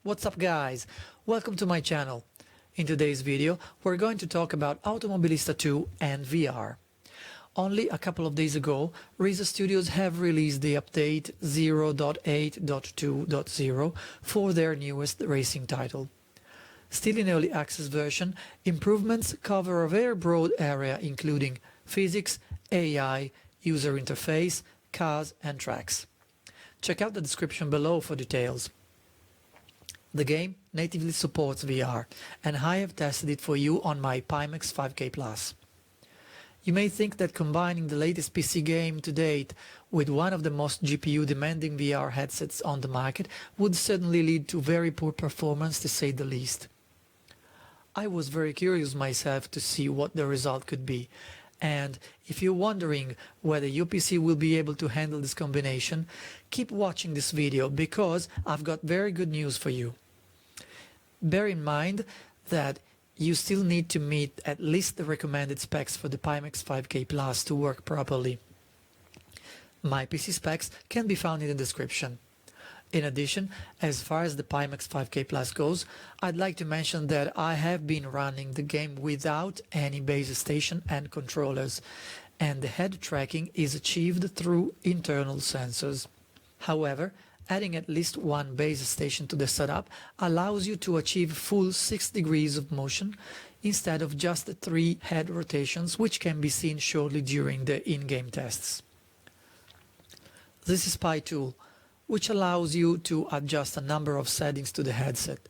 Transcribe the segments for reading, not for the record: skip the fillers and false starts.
What's up guys? Welcome to my channel. In today's video we're going to talk about Automobilista 2 and VR. Only a couple of days ago, Risa Studios have released the update 0.8.2.0 for their newest racing title. Still in early access version, improvements cover a very broad area including physics, AI, user interface, cars and tracks. Check out the description below for details. The game natively supports VR, and I have tested it for you on my Pimax 5K+. You may think that combining the latest PC game to date with one of the most GPU-demanding VR headsets on the market would certainly lead to very poor performance, to say the least. I was very curious myself to see what the result could be, and if you're wondering whether your PC will be able to handle this combination, keep watching this video because I've got very good news for you. Bear in mind that you still need to meet at least the recommended specs for the Pimax 5K+ to work properly. My PC specs can be found in the description. In addition, as far as the Pimax 5K+ goes, I'd like to mention that I have been running the game without any base station and controllers, and the head tracking is achieved through internal sensors. However, adding at least one base station to the setup allows you to achieve full 6 degrees of motion instead of just 3 head rotations, which can be seen shortly during the in-game tests. This is Pi Tool, which allows you to adjust a number of settings to the headset,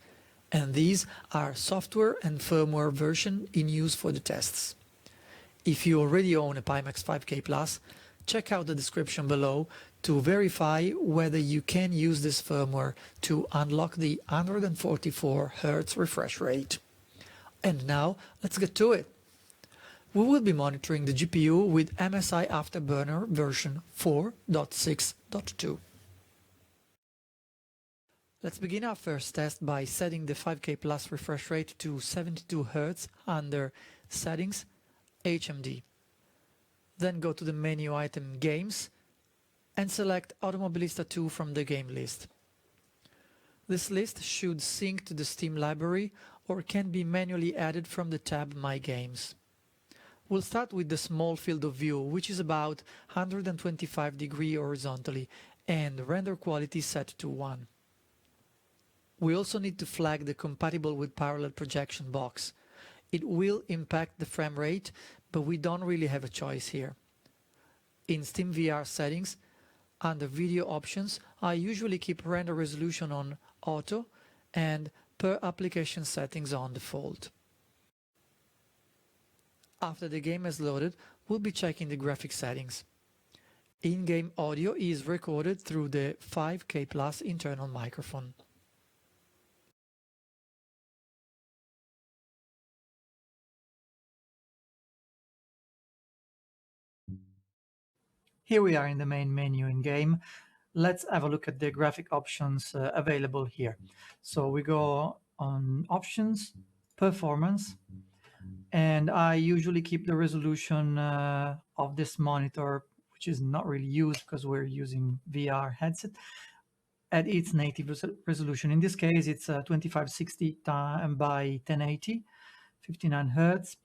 and these are software and firmware version in use for the tests. If you already own a Pimax 5K+, check out the description below to verify whether you can use this firmware to unlock the 144 Hz refresh rate. And now let's get to it. We will be monitoring the GPU with MSI Afterburner version 4.6.2. Let's begin our first test by setting the 5K+ refresh rate to 72 Hz under Settings, HMD. Then go to the menu item Games and select Automobilista 2 from the game list. This list should sync to the Steam library or can be manually added from the tab My Games. We'll start with the small field of view, which is about 125 degrees horizontally, and render quality set to 1. We also need to flag the compatible with parallel projection box. It will impact the frame rate, but we don't really have a choice here. In Steam VR settings, under video options, I usually keep render resolution on auto and per application settings on default. After the game is loaded, we'll be checking the graphic settings. In-game audio is recorded through the 5K+ internal microphone. Here we are in the main menu in game. Let's have a look at the graphic options available here. So we go on Options, Performance, and I usually keep the resolution of this monitor, which is not really used because we're using VR headset, at its native resolution. In this case, it's 2560 by 1080, 59 Hz.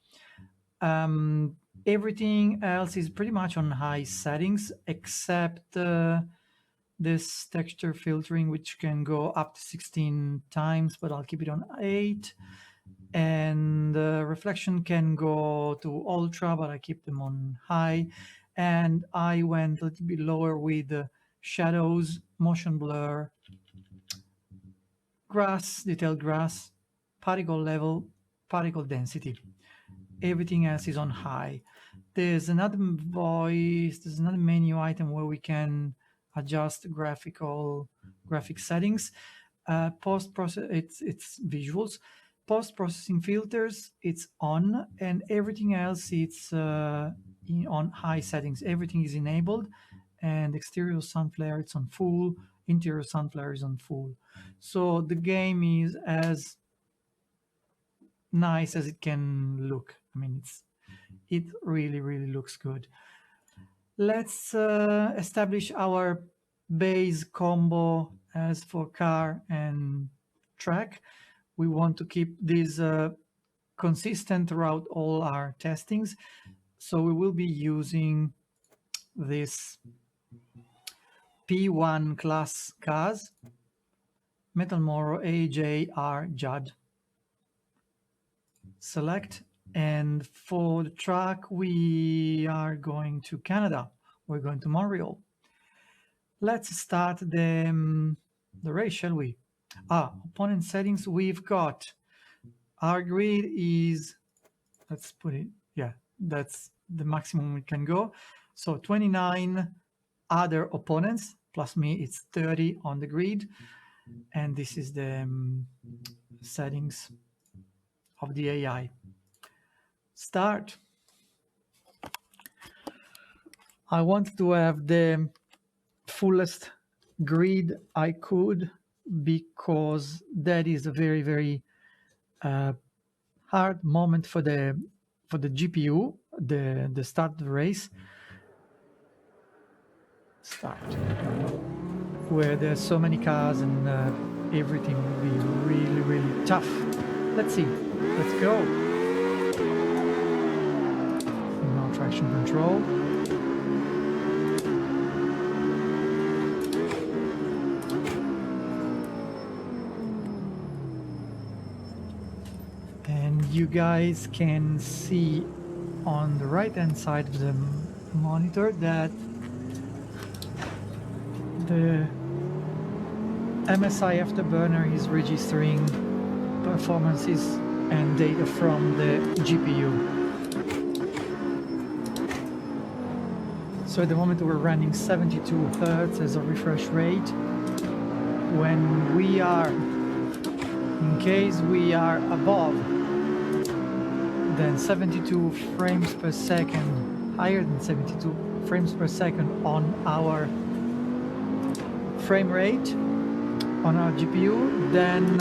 Everything else is pretty much on high settings except this texture filtering, which can go up to 16 times, but I'll keep it on 8. And reflection can go to ultra, but I keep them on high. And I went a little bit lower with shadows, motion blur, grass, detailed grass, particle level, particle density. Everything else is on high. There's another menu item where we can adjust graphic settings. It's visuals. Post-processing filters, it's on, and everything else it's on high settings. Everything is enabled, and exterior sun flare it's on full, interior sun flare is on full. So the game is as nice as it can look. I mean, it really looks good. Let's establish our base combo as for car and track. We want to keep this consistent throughout all our testings. So we will be using this P1 class CAS, Metalmoro AJR JUD. Select, and for the track we are going to Canada. We're going to Montreal. Let's start the race, shall we? Opponent settings, we've got our grid is, let's put it, yeah, that's the maximum we can go. So 29 other opponents, plus me, it's 30 on the grid. And this is the settings of the AI. Start. I want to have the fullest grid I could, because that is a very, very hard moment for the GPU, the start of the race. Start. Where there's so many cars and everything will be really, really tough. Let's see. Let's go. No traction control. And you guys can see on the right hand side of the monitor that the MSI Afterburner is registering performances and data from the GPU. So at the moment we're running 72 Hertz as a refresh rate. When we are, in case we are above than 72 frames per second, higher than 72 frames per second on our frame rate on our GPU, then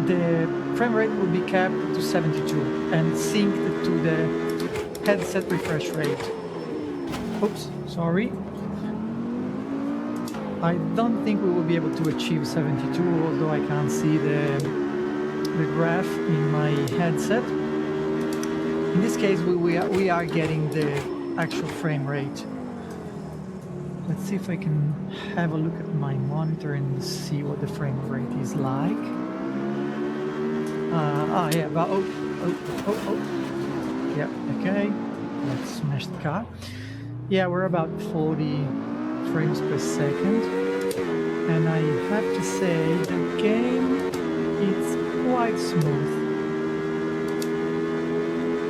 the frame rate will be capped to 72 and synced to the headset refresh rate. Oops, sorry. I don't think we will be able to achieve 72, although I can't see the graph in my headset. In this case, we are getting the actual frame rate. Let's see if I can have a look at my monitor and see what the frame rate is like. Yeah, but yeah, okay. Let's smash the car. Yeah, we're about 40 frames per second. And I have to say, the game is quite smooth.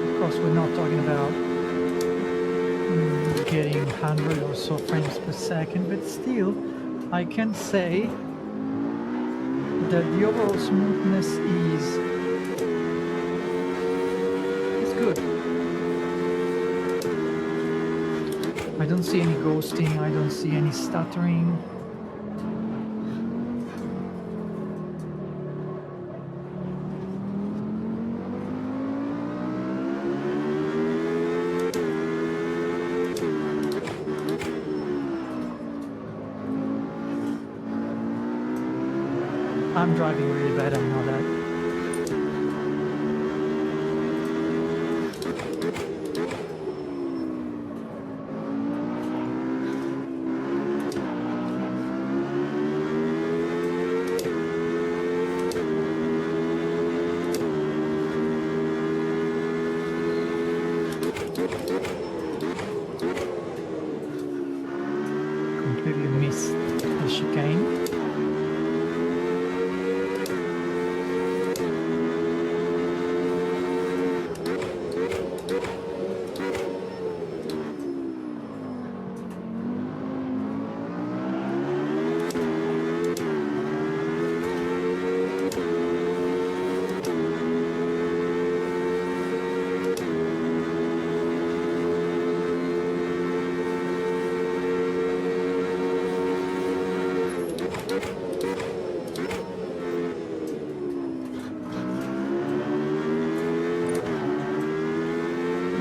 Of course, we're not talking about getting 100 or so frames per second, but still I can say that the overall smoothness is good. I don't see any ghosting, I don't see any stuttering. I'm driving really bad, I know that. Completely missed the chicane.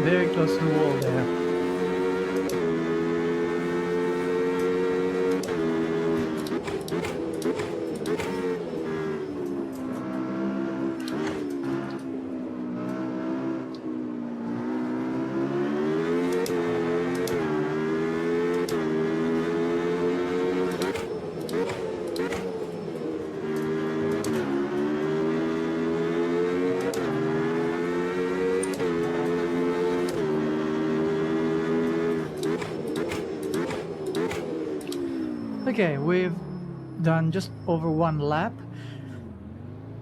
Very close to the wall there. Okay, we've done just over 1 lap.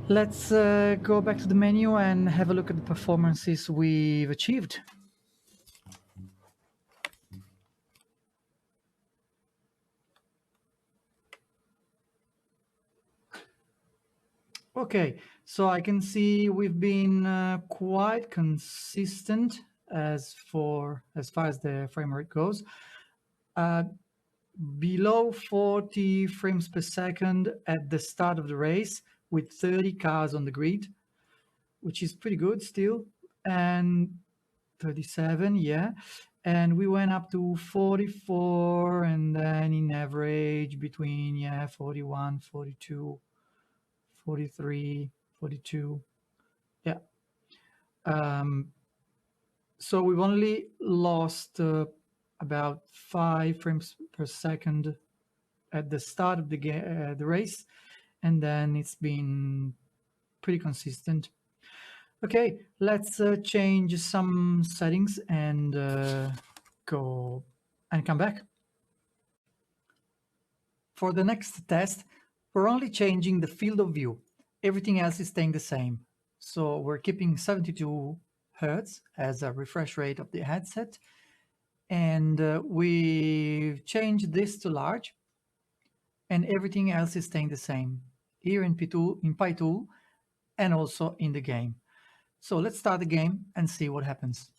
Let's go back to the menu and have a look at the performances we've achieved. Okay, so I can see we've been quite consistent as far as the frame rate goes. Below 40 frames per second at the start of the race with 30 cars on the grid, which is pretty good still, and 37, yeah. And we went up to 44, and then in average between, yeah, 41, 42, 43, 42, yeah. So we've only lost about 5 frames per second at the start of the race, and then it's been pretty consistent. Okay, let's change some settings and go and come back. For the next test, we're only changing the field of view. Everything else is staying the same. So we're keeping 72 Hertz as a refresh rate of the headset. And we've changed this to large, and everything else is staying the same here in P2 and also in the game. So let's start the game and see what happens.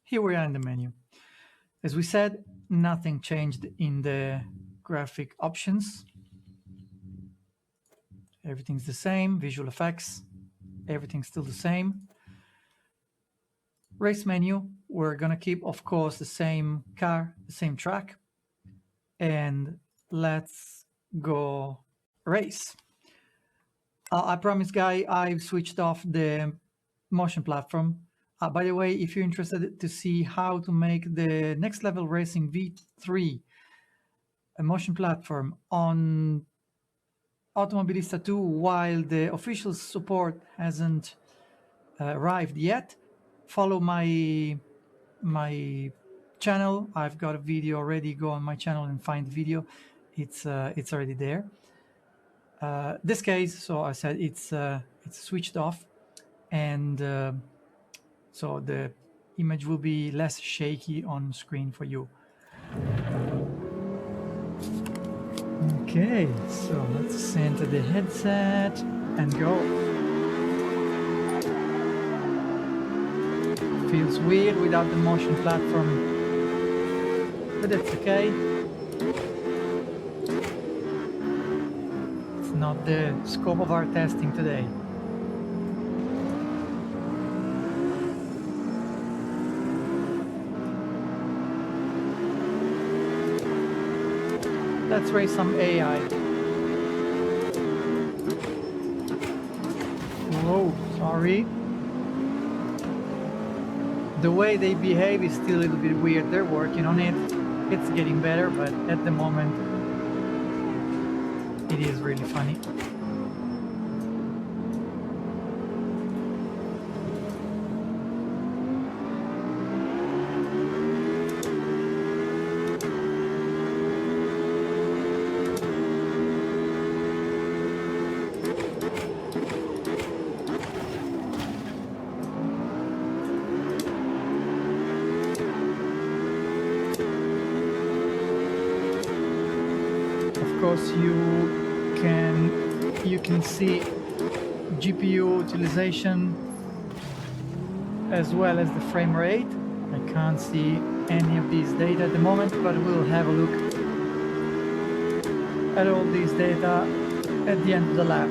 Here we are in the menu. As we said, nothing changed in the graphic options. Everything's the same. Visual effects, everything's still the same. Race menu, we're gonna keep, of course, the same car, the same track. And let's go race. I promise, guy, I've switched off the motion platform. By the way, if you're interested to see how to make the Next Level Racing V3 a motion platform on Automobilista 2 while the official support hasn't arrived yet, follow my channel. I've got a video already. Go on my channel and find the video. It's already there. This case, so I said it's switched off, and so the image will be less shaky on screen for you. Okay, so let's center the headset and go. Feels weird without the motion platform, but that's okay. It's not the scope of our testing today. Let's raise some AI. Whoa, sorry. The way they behave is still a little bit weird. They're working on it. It's getting better, but at the moment, it is really funny. You can see GPU utilization as well as the frame rate. I can't see any of these data at the moment, but we'll have a look at all these data at the end of the lab.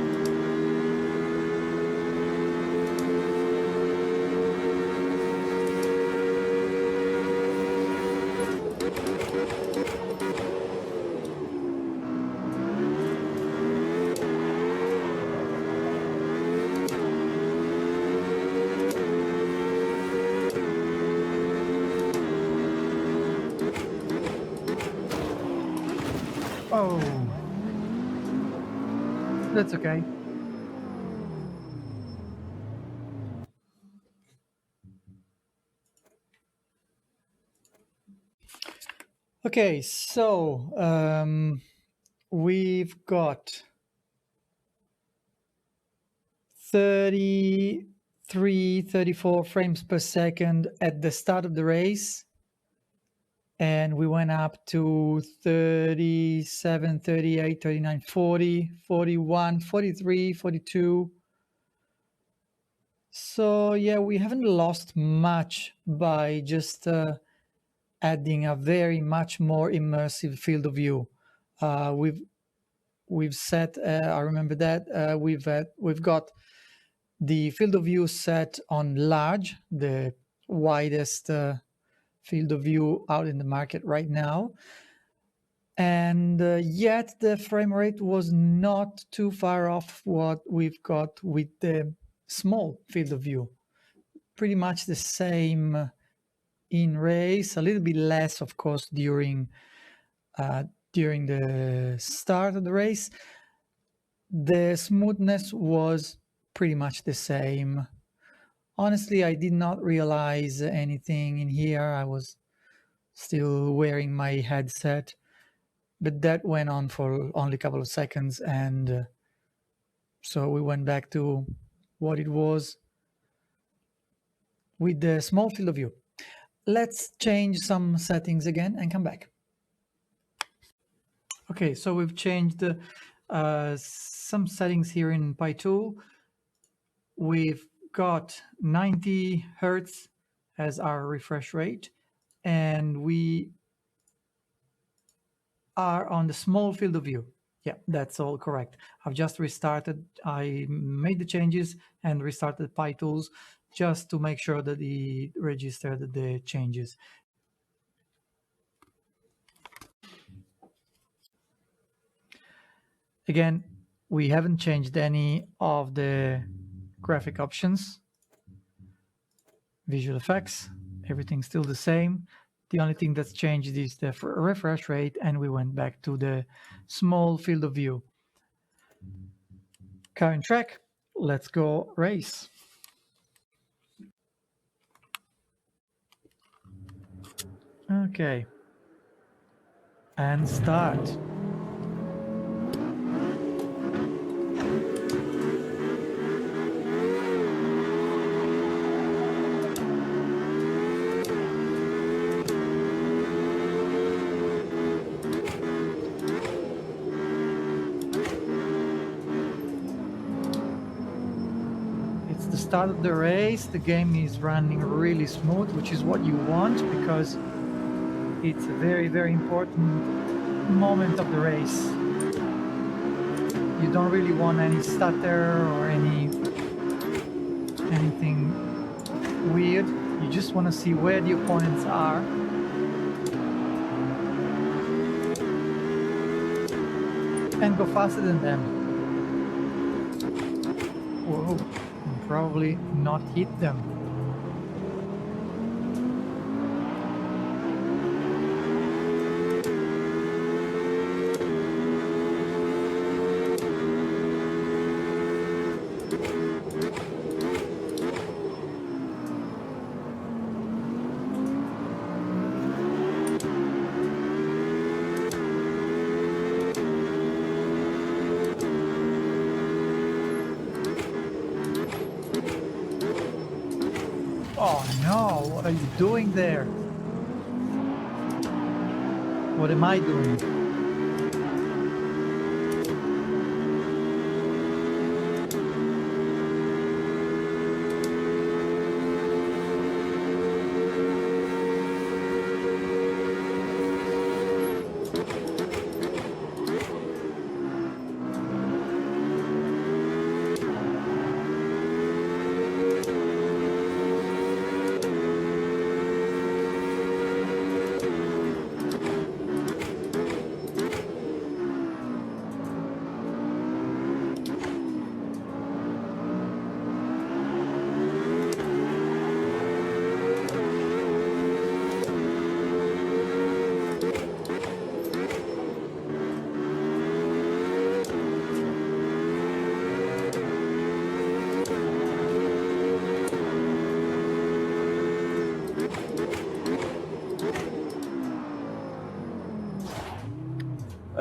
Oh, that's okay. Okay, so we've got 33, 34 frames per second at the start of the race. And we went up to 37, 38, 39, 40, 41, 43, 42. So yeah, we haven't lost much by just adding a very much more immersive field of view. We've set, I remember that, we've got the field of view set on large, the widest field of view out in the market right now. And yet the frame rate was not too far off what we've got with the small field of view. Pretty much the same in race, a little bit less, of course, during the start of the race. The smoothness was pretty much the same. Honestly, I did not realize anything in here. I was still wearing my headset, but that went on for only a couple of seconds, and so we went back to what it was with the small field of view. Let's change some settings again and come back. Okay, so we've changed some settings here in PyTool. We've got 90 Hertz as our refresh rate, and we are on the small field of view. Yeah, that's all correct. I've just restarted. I made the changes and restarted PyTools just to make sure that it registered the changes. Again, we haven't changed any of the graphic options. Visual effects, everything's still the same. The only thing that's changed is the refresh rate, and we went back to the small field of view. Current track, let's go race. Okay. And start. It's the start of the race. The game is running really smooth, which is what you want, because it's a very, very important moment of the race. You don't really want any stutter or anything weird. You just want to see where the opponents are. And go faster than them. Whoa, and probably not hit them. Oh no, what are you doing there? What am I doing?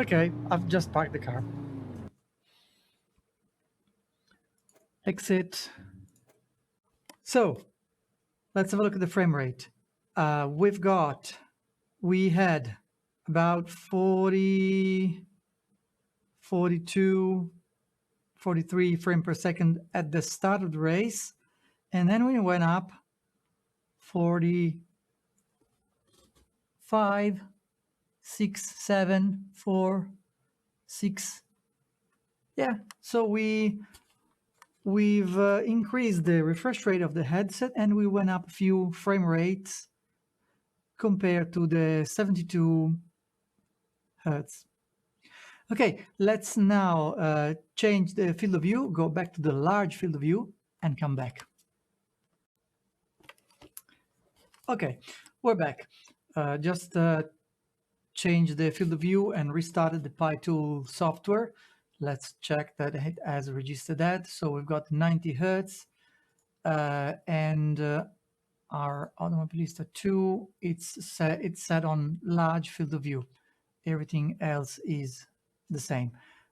Okay, I've just parked the car. Exit. So let's have a look at the frame rate. We had about 40, 42, 43 frames per second at the start of the race. And then we went up 45, 6, 7, 4, 6. Yeah, so we've increased the refresh rate of the headset, and we went up a few frame rates compared to the 72 hertz. Okay, let's now change the field of view, go back to the large field of view, and come back. Okay, we're back. Just changed the field of view and restarted the PyTool software. Let's check that it has registered that. So we've got 90 hertz, and our Automobilista 2, it's set on large field of view. Everything else is the same.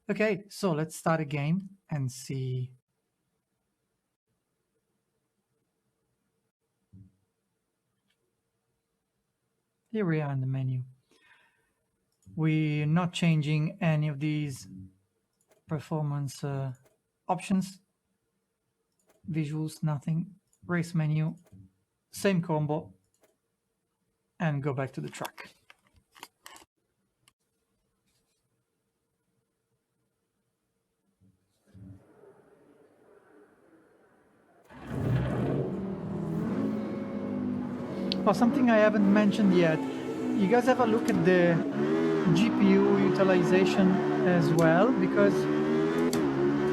Okay, so let's start a game and see. Here we are in the menu. We're not changing any of these performance options, visuals, nothing. Race menu, same combo, and go back to the track. Oh, something I haven't mentioned yet. You guys have a look at the GPU utilization as well, because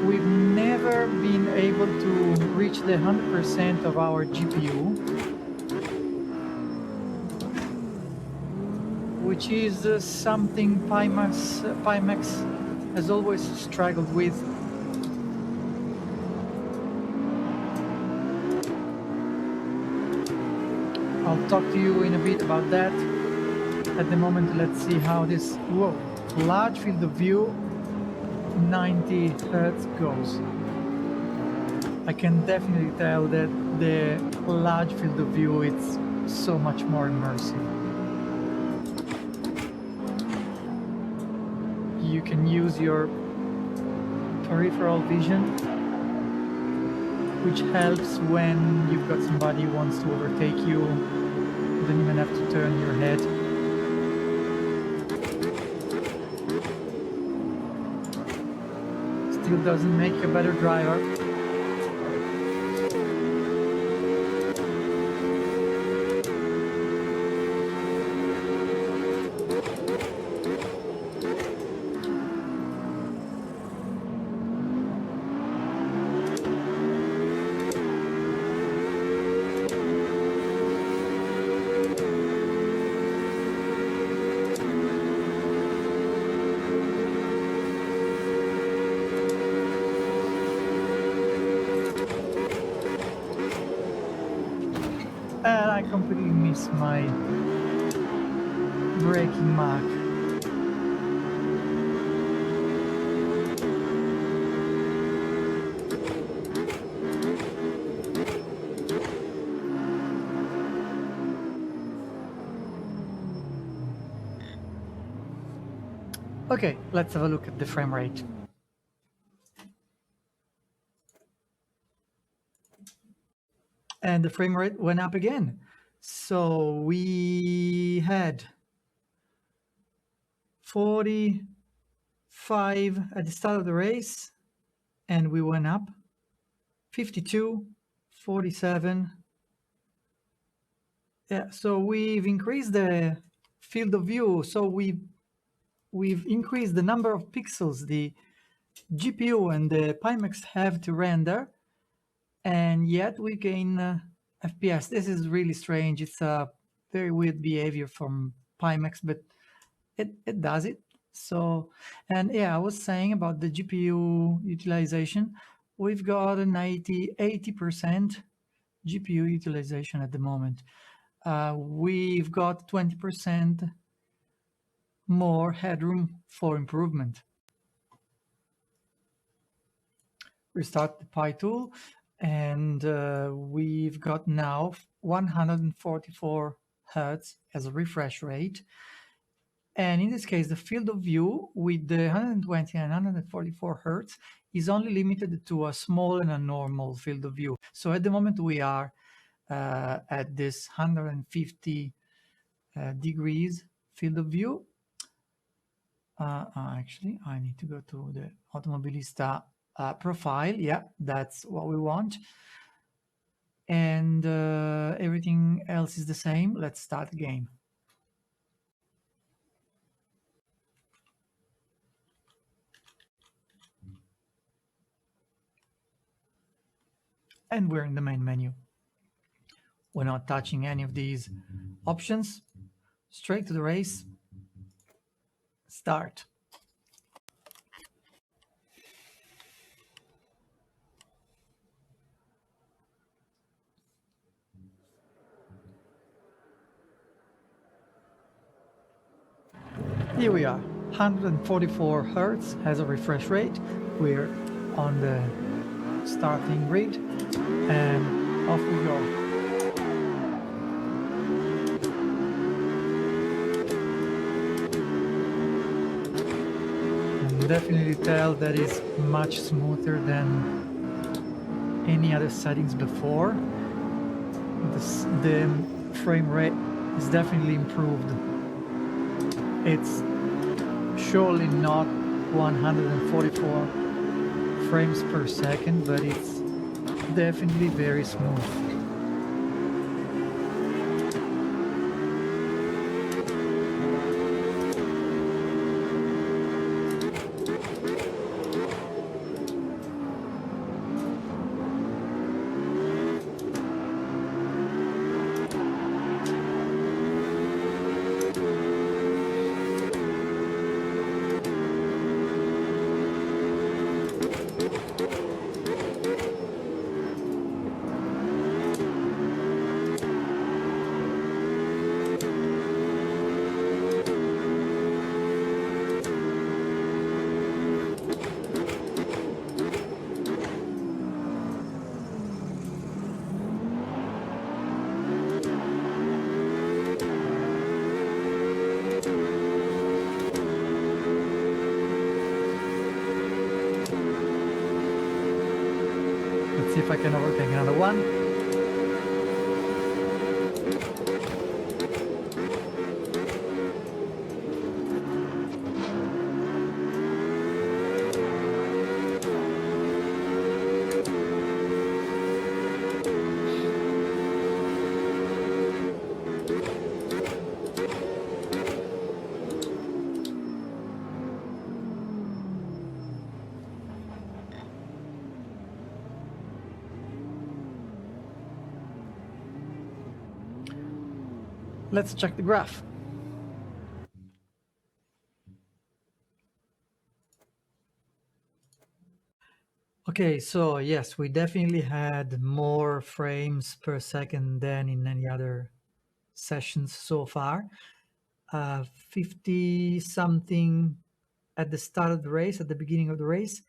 we've never been able to reach the 100% of our GPU, which is something Pimax has always struggled with. I'll talk to you in a bit about that. At the moment, let's see how this large field of view 90 hertz goes. I can definitely tell that the large field of view is so much more immersive. You can use your peripheral vision, which helps when you've got somebody who wants to overtake you. You don't even have to turn your head. Still doesn't make you a better driver. And I completely missed my braking mark. Okay, let's have a look at the frame rate. And the frame rate went up again. So we had 45 at the start of the race, and we went up 52, 47. Yeah, so we've increased the field of view. So we've increased the number of pixels the GPU and the Pimax have to render, and yet we gain FPS. This is really strange. It's a very weird behavior from Pimax, but it does it. So, and yeah, I was saying about the GPU utilization. We've got an 80% GPU utilization at the moment. We've got 20% more headroom for improvement. Restart the Pi tool, and we've got now 144 Hertz as a refresh rate. And in this case, the field of view with the 120 and 144 Hertz is only limited to a small and a normal field of view. So at the moment we are at this 150 degrees field of view. Actually, I need to go to the Automobilista profile. Yeah, that's what we want. And everything else is the same. Let's start the game. And we're in the main menu. We're not touching any of these options. Straight to the race. Start. Here we are. 144 Hertz has a refresh rate. We're on the starting grid, and off we go. Definitely tell that is much smoother than any other settings before. The frame rate is definitely improved. It's surely not 144 frames per second, but it's definitely very smooth. See if I can overtake another one. Let's check the graph. Okay, so yes, we definitely had more frames per second than in any other sessions so far. 50 something at the start of the race, at the beginning of the race,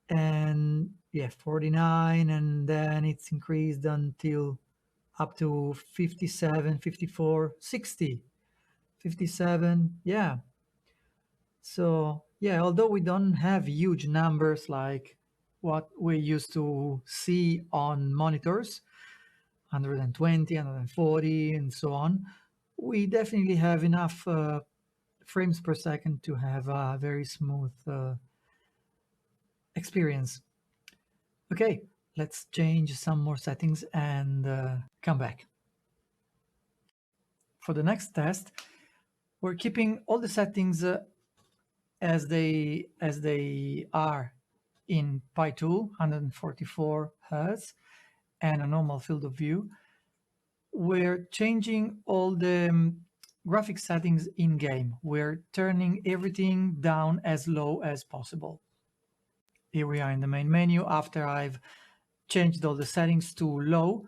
and yeah, 49, and then it's increased until up to 57, 54, 60, 57, yeah. So yeah, although we don't have huge numbers like what we used to see on monitors, 120, 140, and so on, we definitely have enough frames per second to have a very smooth experience. Okay, let's change some more settings and come back. For the next test, we're keeping all the settings as they are in Pi tool, 144 Hertz, and a normal field of view. We're changing all the graphic settings in game. We're turning everything down as low as possible. Here we are in the main menu after I've changed all the settings to low.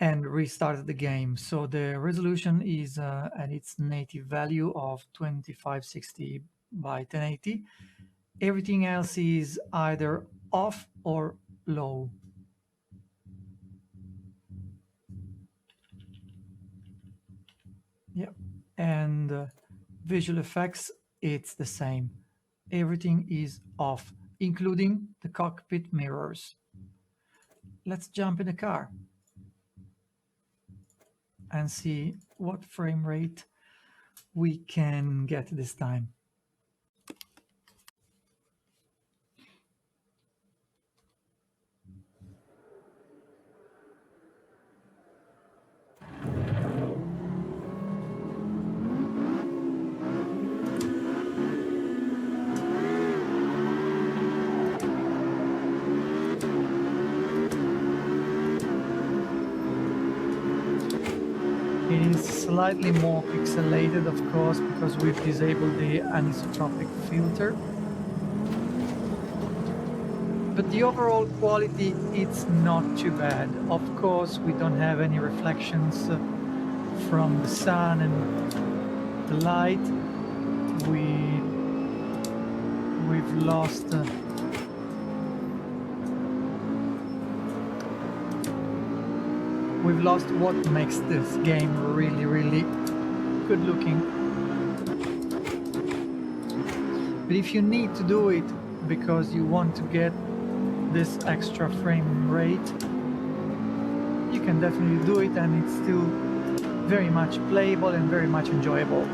and restarted the game. So the resolution is at its native value of 2560 by 1080. Everything else is either off or low. Yeah, and visual effects, it's the same. Everything is off, including the cockpit mirrors. Let's jump in the car and see what frame rate we can get this time. It is slightly more pixelated, of course, because we've disabled the anisotropic filter. But the overall quality, it's not too bad. Of course, we don't have any reflections from the sun and the light. We've lost what makes this game really, really good looking. But if you need to do it because you want to get this extra frame rate, you can definitely do it, and it's still very much playable and very much enjoyable.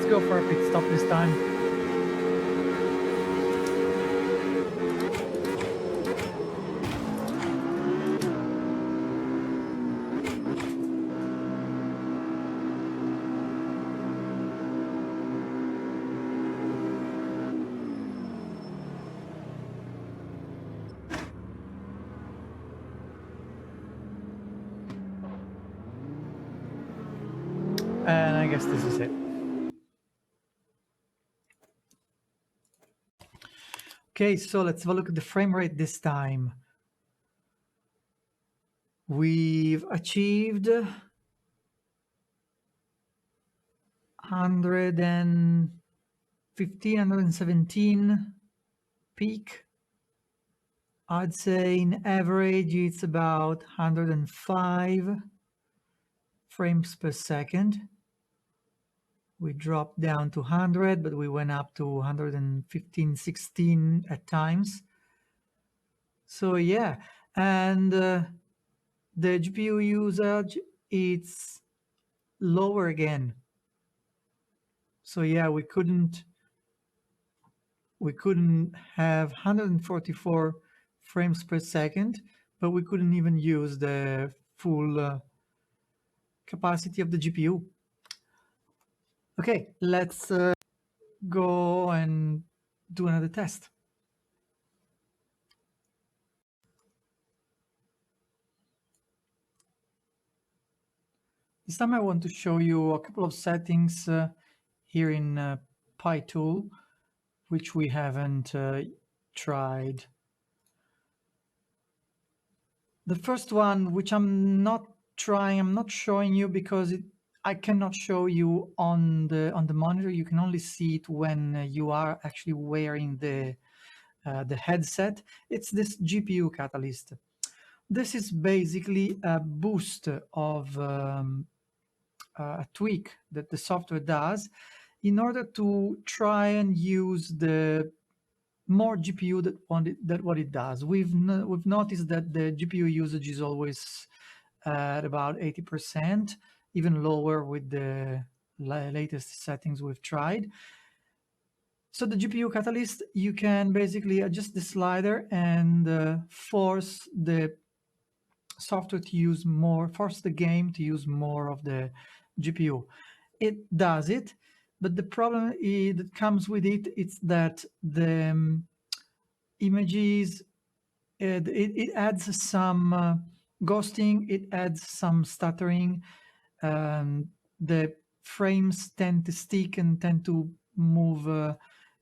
Go for a pit stop this time. And I guess this is it. Okay, so let's have a look at the frame rate this time. We've achieved 117 peak. I'd say in average it's about 105 frames per second. We dropped down to 100, but we went up to 115, 16 at times. So yeah, and the GPU usage, it's lower again. So yeah, we couldn't have 144 frames per second, but we couldn't even use the full capacity of the GPU. Okay, let's go and do another test. This time I want to show you a couple of settings here in PyTool, which we haven't tried. The first one, which I'm not showing you because I cannot show you on the monitor. You can only see it when you are actually wearing the headset. It's this GPU catalyst. This is basically a boost of a tweak that the software does in order to try and use the more GPU that what it does. We've noticed that the GPU usage is always at about 80%, even lower with the latest settings we've tried. So the GPU catalyst, you can basically adjust the slider and force the software to use more, force the game to use more of the GPU. It does it, but the problem that comes with it is that the images, it adds some ghosting, it adds some stuttering. The frames tend to stick and tend to move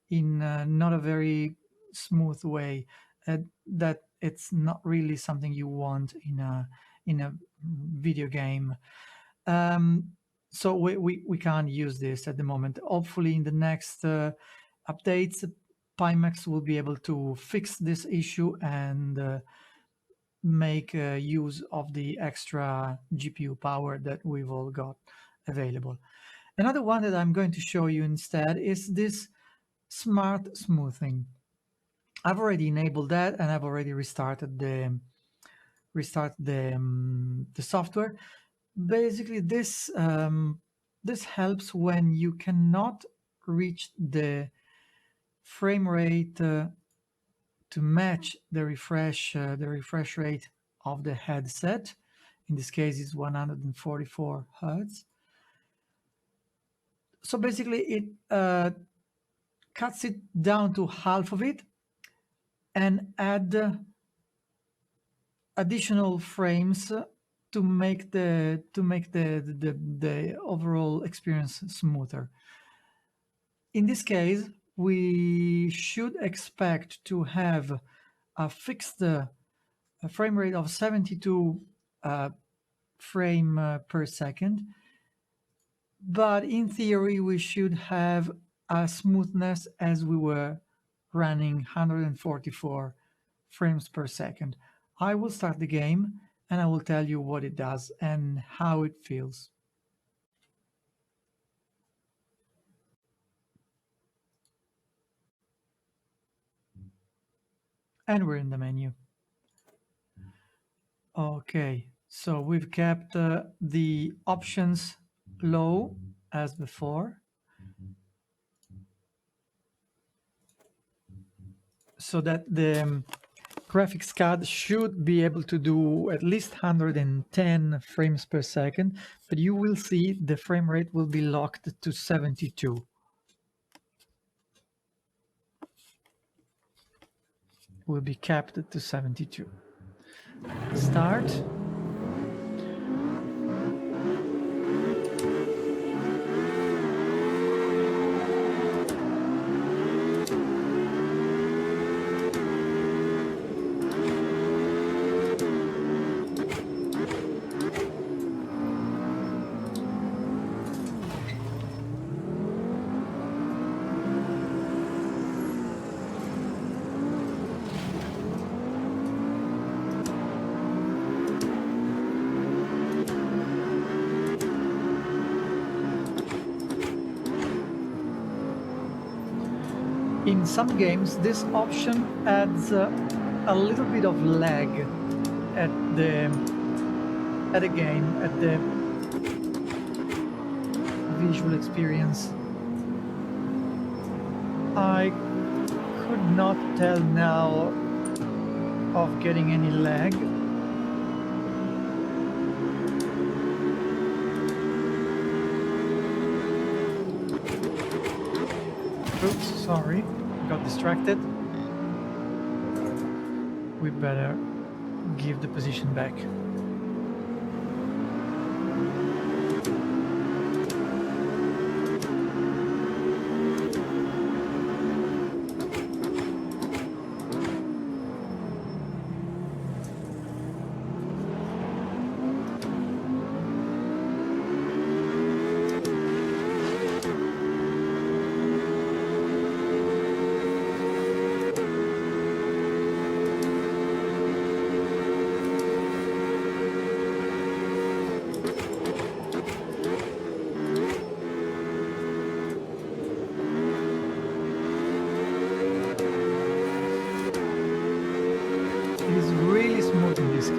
in not a very smooth way. That it's not really something you want in a video game. So we can't use this at the moment. Hopefully in the next updates, Pimax will be able to fix this issue and make use of the extra GPU power that we've all got available. Another one that I'm going to show you instead is this smart smoothing. I've already enabled that and I've already restarted the software. Basically, this helps when you cannot reach the frame rate to match the refresh rate of the headset. In this case, it's 144 Hertz. So basically, it cuts it down to half of it and add additional frames to make the overall experience smoother. In this case, we should expect to have a fixed frame rate of 72 frame per second, but in theory we should have a smoothness as we were running 144 frames per second. I will start the game and I will tell you what it does and how it feels. And we're in the menu. Okay, so we've kept the options low as before, so that the graphics card should be able to do at least 110 frames per second, but you will see the frame rate will be locked to 72. Will be capped to 72. Start. In some games, this option adds a little bit of lag at the game, at the visual experience. I could not tell now of getting any lag. Oops, sorry, got distracted. We better give the position back.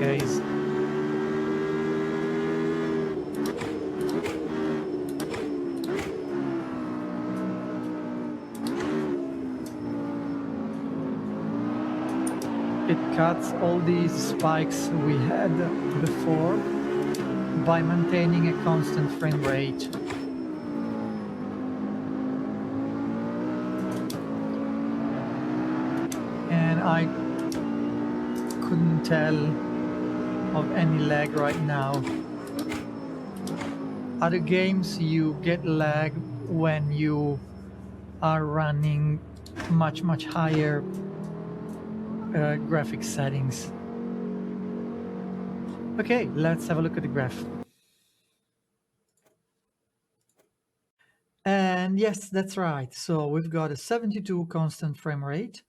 Case. It cuts all these spikes we had before by maintaining a constant frame rate. And I couldn't tell of any lag right now. Other games you get lag when you are running much higher graphics settings. Okay, let's have a look at the graph. And yes, that's right. So we've got a 72 constant frame rate.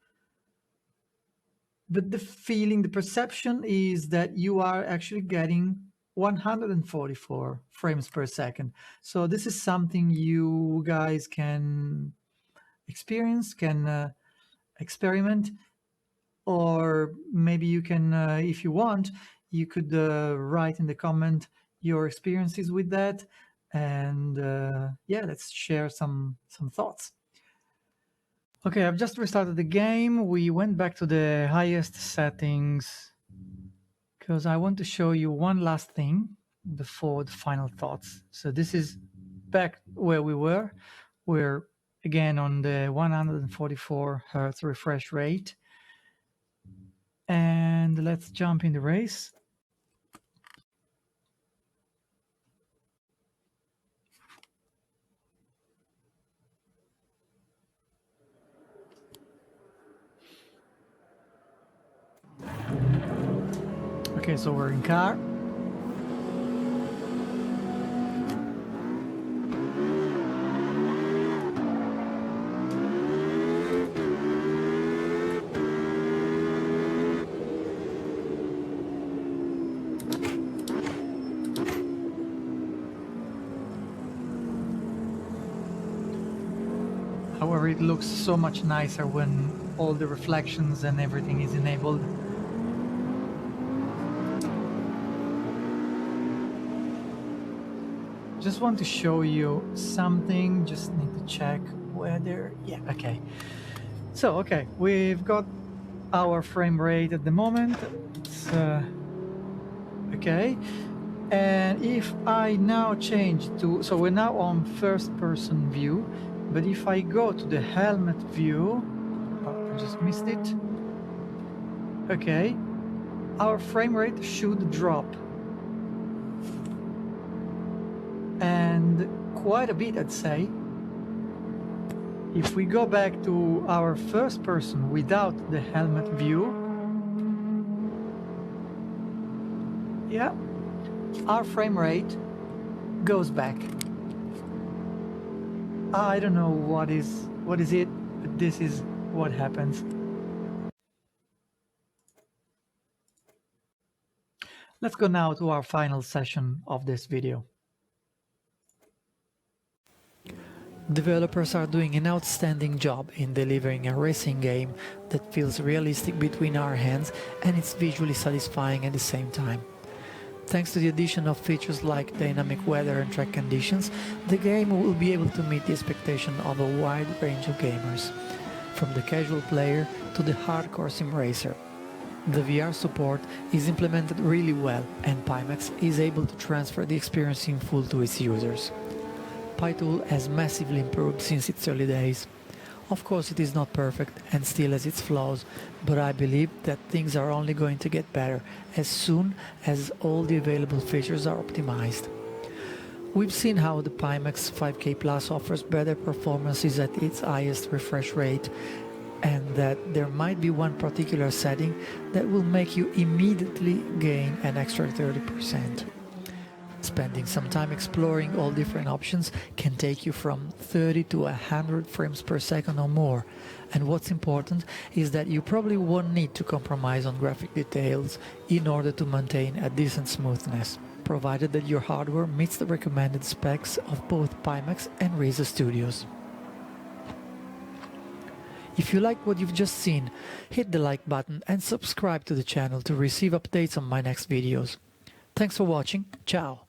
But the feeling, the perception is that you are actually getting 144 frames per second. So this is something you guys can experience, can experiment, or maybe you can, if you want, you could write in the comment your experiences with that, and yeah, let's share some thoughts. Okay, I've just restarted the game. We went back to the highest settings because I want to show you one last thing before the final thoughts. So this is back where we were. We're again on the 144 Hertz refresh rate. And let's jump in the race. Okay, so we're in car. However, it looks so much nicer when all the reflections and everything is enabled. Just want to show you something, just need to check whether, yeah, okay. So, okay, we've got our frame rate at the moment, it's, okay. And if I now change to, so we're now on first person view, but if I go to the helmet view, oh, I just missed it. Okay, our frame rate should drop. And quite a bit, I'd say. If we go back to our first person without the helmet view, yeah, our frame rate goes back. I don't know what is it, but this is what happens. Let's go now to our final session of this video. Developers are doing an outstanding job in delivering a racing game that feels realistic between our hands and it's visually satisfying at the same time. Thanks to the addition of features like dynamic weather and track conditions, the game will be able to meet the expectation of a wide range of gamers, from the casual player to the hardcore sim racer. The VR support is implemented really well and Pimax is able to transfer the experience in full to its users. PyTool has massively improved since its early days. Of course it is not perfect and still has its flaws, but I believe that things are only going to get better as soon as all the available features are optimized. We've seen how the Pimax 5K Plus offers better performances at its highest refresh rate, and that there might be one particular setting that will make you immediately gain an extra 30%. Spending some time exploring all different options can take you from 30 to 100 frames per second or more, and what's important is that you probably won't need to compromise on graphic details in order to maintain a decent smoothness, provided that your hardware meets the recommended specs of both Pimax and Razer Studios. If you like what you've just seen, hit the like button and subscribe to the channel to receive updates on my next videos. Thanks for watching, ciao!